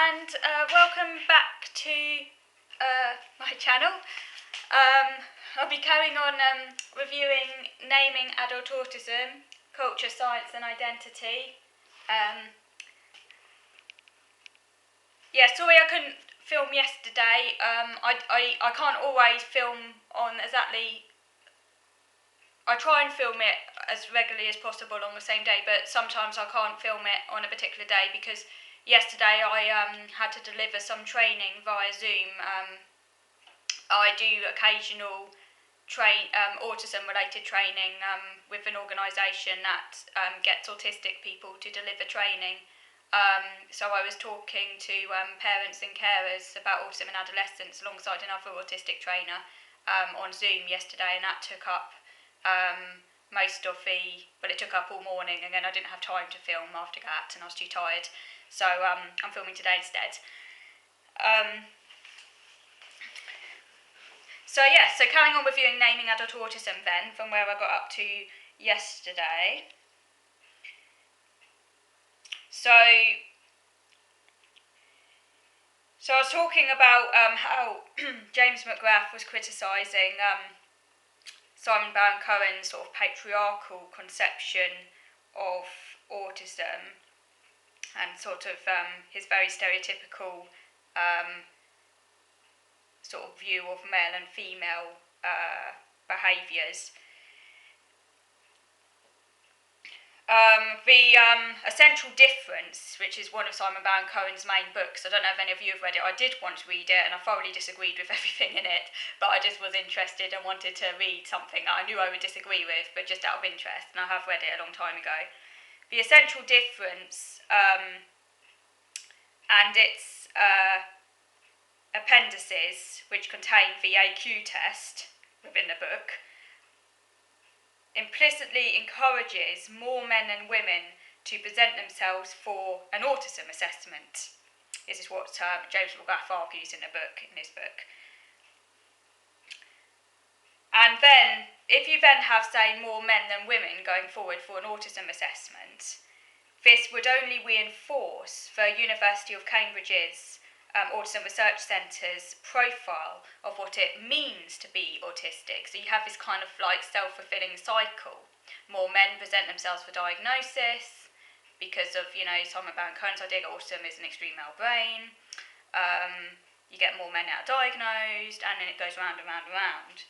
and welcome back to my channel. I'll be carrying on reviewing Naming Adult Autism, Culture, Science and Identity. Sorry I couldn't film yesterday. I can't always film on exactly... I try and film it as regularly as possible on the same day, but sometimes I can't film it on a particular day because yesterday I had to deliver some training via Zoom. I do occasional autism-related training with an organisation that gets autistic people to deliver training. So I was talking to parents and carers about autism in adolescents alongside another autistic trainer on Zoom yesterday, and that took up it took up all morning, and then I didn't have time to film after that, and I was too tired, so I'm filming today instead. So carrying on reviewing Naming Adult Autism then, from where I got up to yesterday. So I was talking about how James McGrath was criticising Simon Baron Cohen's sort of patriarchal conception of autism and sort of his very stereotypical sort of view of male and female behaviours. The Essential Difference, which is one of Simon Baron Cohen's main books, I don't know if any of you have read it. I did want to read it and I thoroughly disagreed with everything in it, but I just was interested and wanted to read something that I knew I would disagree with, but just out of interest, and I have read it a long time ago. The Essential Difference and its appendices, which contain the AQ test within the book, implicitly encourages more men and women to present themselves for an autism assessment. This is what James McGrath argues in his book. And then, if you then have, say, more men than women going forward for an autism assessment, this would only reinforce the University of Cambridge's Autism Research Centre's profile of what it means to be autistic. So you have this kind of like self-fulfilling cycle. More men present themselves for diagnosis because of, Simon Baron Cohen's idea that autism is an extreme male brain. You get more men out diagnosed, and then it goes round and round and round.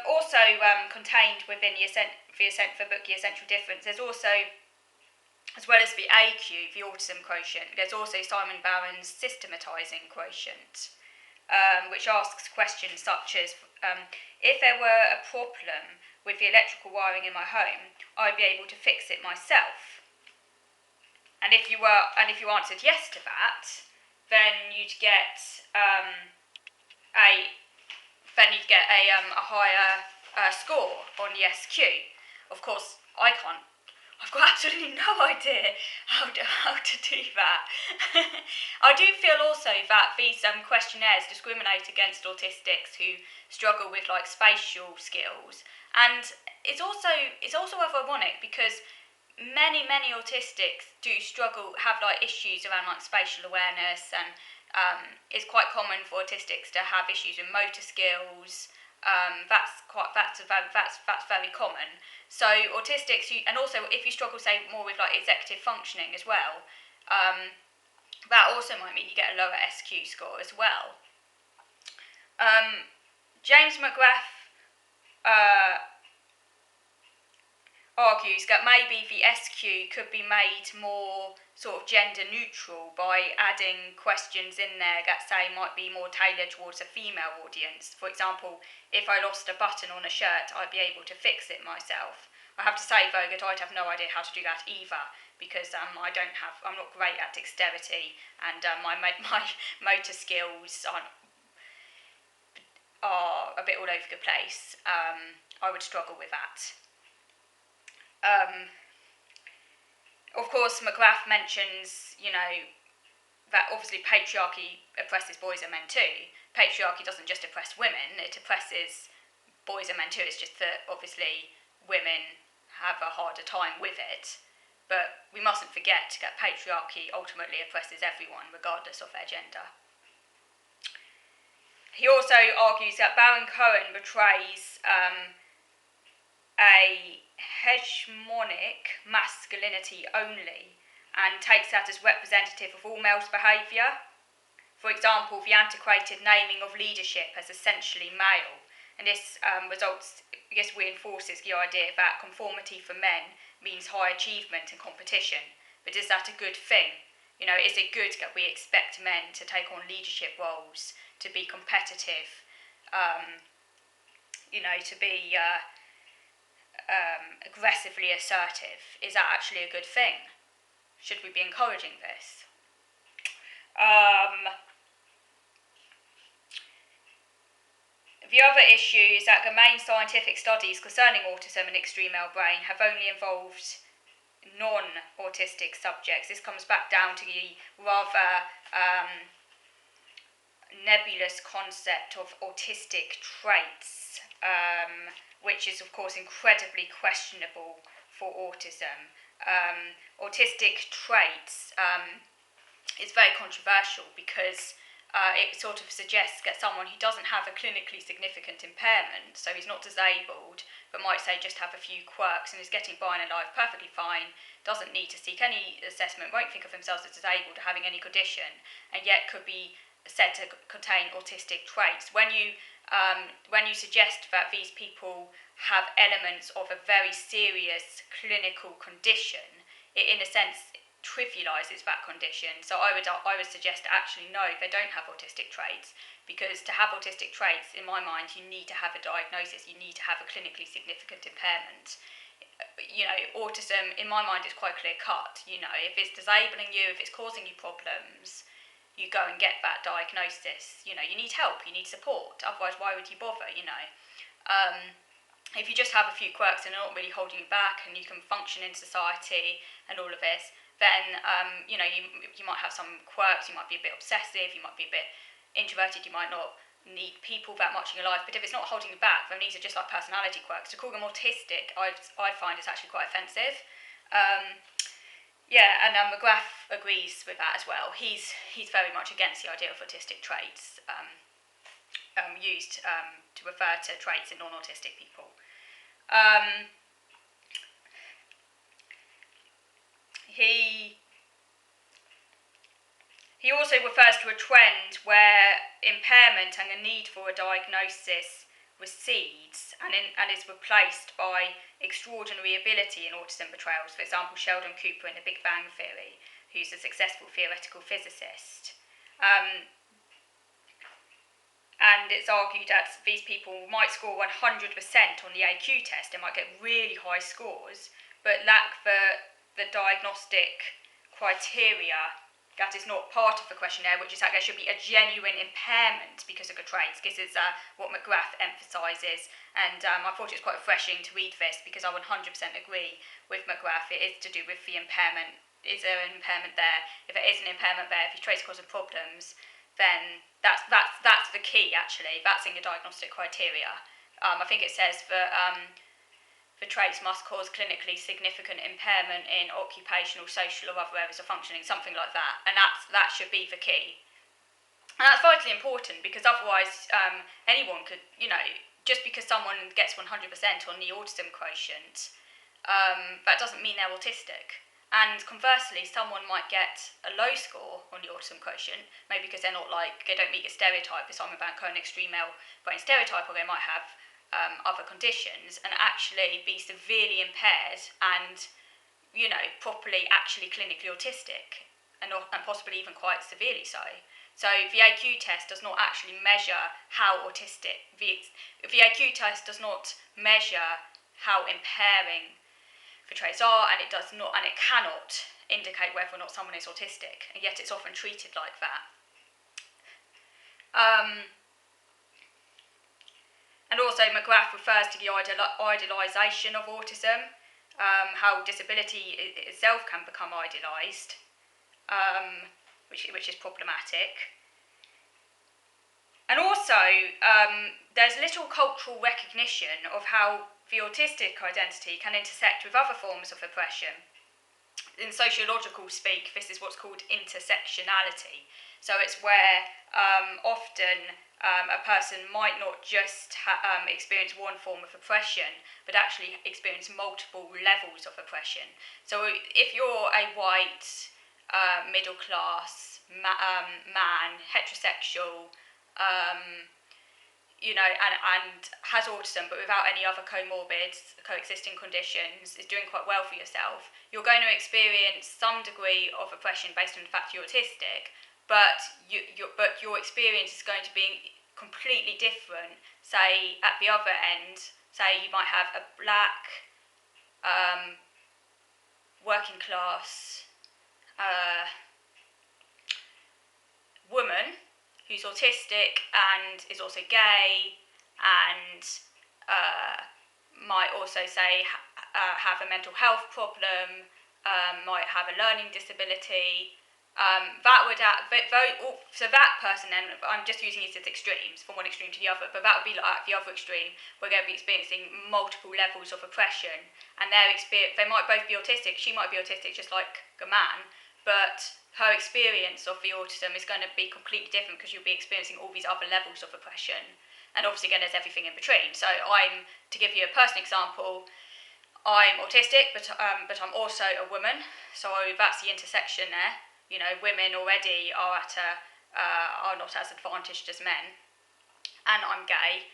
Also contained within the book, The Essential Difference, there's also, as well as the AQ, the autism quotient, there's also Simon Baron's Systematizing quotient, which asks questions such as, if there were a problem with the electrical wiring in my home, I'd be able to fix it myself. And if you answered yes to that, then you'd get a higher score on the SQ. Of course, I've got absolutely no idea how to do that. I do feel also that these questionnaires discriminate against autistics who struggle with like spatial skills, and it's also rather ironic because many autistics do have like issues around like spatial awareness, and it's quite common for autistics to have issues with motor skills. That's very common. So autistics, and also if you struggle, say, more with like executive functioning as well, that also might mean you get a lower SQ score as well. James McGrath argues that maybe the SQ could be made more sort of gender neutral by adding questions in there that, say, might be more tailored towards a female audience. For example, if I lost a button on a shirt, I'd be able to fix it myself. I have to say, though, that I'd have no idea how to do that either, because I'm not great at dexterity, and my motor skills are a bit all over the place. I would struggle with that. Of course, McGrath mentions, that obviously patriarchy oppresses boys and men too. Patriarchy doesn't just oppress women, it oppresses boys and men too. It's just that obviously women have a harder time with it. But we mustn't forget that patriarchy ultimately oppresses everyone, regardless of their gender. He also argues that Baron Cohen betrays a hegemonic masculinity only and takes that as representative of all males' behaviour. For example, the antiquated naming of leadership as essentially male, and this reinforces the idea that conformity for men means high achievement and competition. But is that a good thing? Is it good that we expect men to take on leadership roles, to be competitive, to be aggressively assertive? Is that actually a good thing? Should we be encouraging this? The other issue is that the main scientific studies concerning autism and extreme male brain have only involved non-autistic subjects. This comes back down to the rather nebulous concept of autistic traits, which is of course incredibly questionable for autism. Autistic traits is very controversial because it sort of suggests that someone who doesn't have a clinically significant impairment, so he's not disabled, but might say just have a few quirks and is getting by in life perfectly fine, doesn't need to seek any assessment, won't think of themselves as disabled or having any condition, and yet could be said to contain autistic traits. When you suggest that these people have elements of a very serious clinical condition, it in a sense trivialises that condition. So I would suggest actually no, they don't have autistic traits, because to have autistic traits, in my mind, you need to have a diagnosis, you need to have a clinically significant impairment. Autism, in my mind, is quite clear cut. If it's disabling you, if it's causing you problems, you go and get that diagnosis. You need help, you need support, otherwise why would you bother, If you just have a few quirks and they're not really holding you back and you can function in society and all of this, then you might have some quirks, you might be a bit obsessive, you might be a bit introverted, you might not need people that much in your life, but if it's not holding you back, then these are just like personality quirks. To call them autistic, I find it's actually quite offensive. And McGrath agrees with that as well. He's very much against the idea of autistic traits used to refer to traits in non-autistic people. He also refers to a trend where impairment and the need for a diagnosis recedes and is replaced by extraordinary ability in autism portrayals. For example, Sheldon Cooper in The Big Bang Theory, who's a successful theoretical physicist. And it's argued that these people might score 100% on the AQ test, they might get really high scores, but lack the diagnostic criteria that is not part of the questionnaire, which is that there should be a genuine impairment because of the traits. This is what McGrath emphasises, and I thought it was quite refreshing to read this because I 100% agree with McGrath. It is to do with the impairment. Is there an impairment there? If there is an impairment there, if your traits cause problems, then that's the key, actually. That's in your diagnostic criteria. I think it says that the traits must cause clinically significant impairment in occupational, social or other areas of functioning, something like that. And that should be the key. And that's vitally important because otherwise anyone could, just because someone gets 100% on the autism quotient, that doesn't mean they're autistic. And conversely, someone might get a low score on the autism quotient, maybe because they don't meet a stereotype, the Simon Baron Cohen extreme male brain stereotype, or they might have other conditions, and actually be severely impaired and, properly actually clinically autistic, and possibly even quite severely so. So the AQ test does not actually measure how autistic, the AQ test does not measure how impairing the traits are, and it cannot indicate whether or not someone is autistic, and yet it's often treated like that. And also McGrath refers to the idealisation of autism, how disability itself can become idealised. which is problematic. And also, there's little cultural recognition of how the autistic identity can intersect with other forms of oppression. In sociological speak, this is what's called intersectionality. So it's where often a person might not just experience one form of oppression, but actually experience multiple levels of oppression. So if you're a white, middle class man, heterosexual, and has autism but without any other comorbid coexisting conditions, is doing quite well for yourself, you're going to experience some degree of oppression based on the fact you're autistic, but your experience is going to be completely different. Say at the other end, say you might have a black, working class woman who's autistic and is also gay and might also say have a mental health problem, might have a learning disability. So that person then, I'm just using it as extremes, from one extreme to the other, but that would be like the other extreme, where they'll be experiencing multiple levels of oppression, and they might both be autistic. She might be autistic just like a man, but her experience of the autism is going to be completely different because you'll be experiencing all these other levels of oppression. And obviously, again, there's everything in between. So to give you a personal example, I'm autistic, but I'm also a woman. So that's the intersection there. You know, women already are not as advantaged as men, and I'm gay.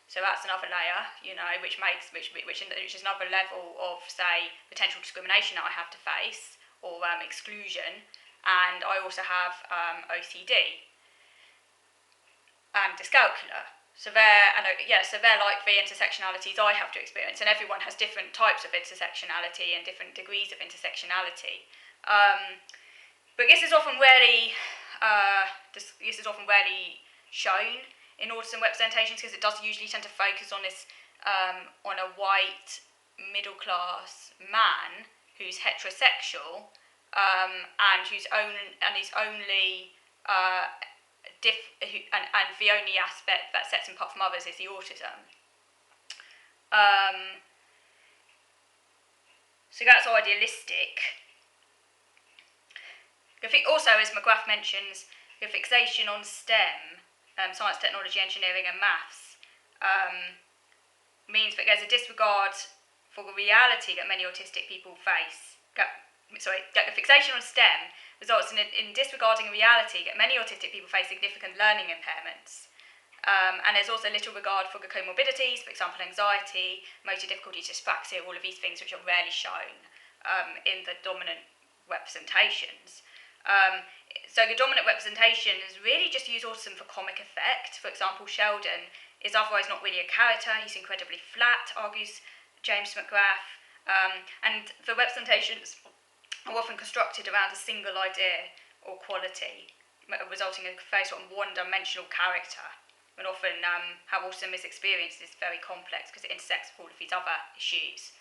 So that's another layer, you know, which is another level of, say, potential discrimination that I have to face, or exclusion. And I also have OCD and dyscalculia. So they're like the intersectionalities I have to experience, and everyone has different types of intersectionality and different degrees of intersectionality. But this is often rarely shown in autism representations, because it does usually tend to focus on this on a white middle class man who's heterosexual and is only and the only aspect that sets him apart from others is the autism. So that's idealistic. Also, as McGrath mentions, the fixation on STEM, science, technology, engineering and maths, means that there's a disregard for the reality that many autistic people face. The fixation on STEM results in disregarding a reality that many autistic people face significant learning impairments. And there's also little regard for the comorbidities, for example, anxiety, motor difficulties, dyspraxia, all of these things which are rarely shown in the dominant representations. So the dominant representations really just use autism for comic effect. For example, Sheldon is otherwise not really a character, he's incredibly flat, argues James McGrath, and the representations are often constructed around a single idea or quality, resulting in a very sort of one-dimensional character, when often how autism is experienced is very complex because it intersects with all of these other issues.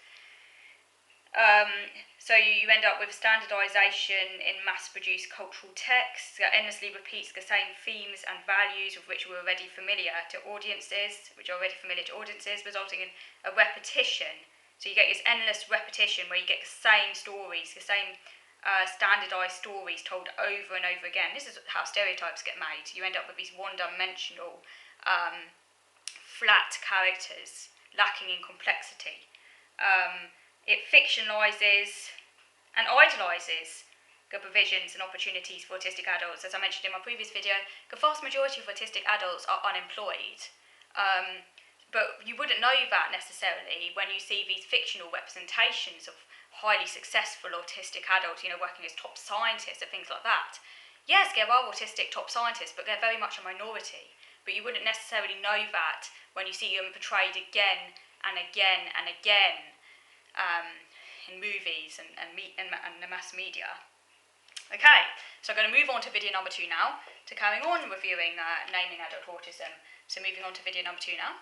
So you end up with standardisation in mass-produced cultural texts that endlessly repeats the same themes and values with which we're already familiar to audiences, resulting in a repetition. So you get this endless repetition where you get the same stories, the same standardised stories told over and over again. This is how stereotypes get made. You end up with these one-dimensional, flat characters lacking in complexity. It fictionalises and idolises the provisions and opportunities for autistic adults. As I mentioned in my previous video, the vast majority of autistic adults are unemployed. But you wouldn't know that necessarily when you see these fictional representations of highly successful autistic adults, you know, working as top scientists and things like that. Yes, there are autistic top scientists, but they're very much a minority. But you wouldn't necessarily know that when you see them portrayed again and again and again in movies and the mass media. Okay, so I'm going to move on to video number 2 now, to carrying on reviewing naming adult autism. So moving on to video number 2 now.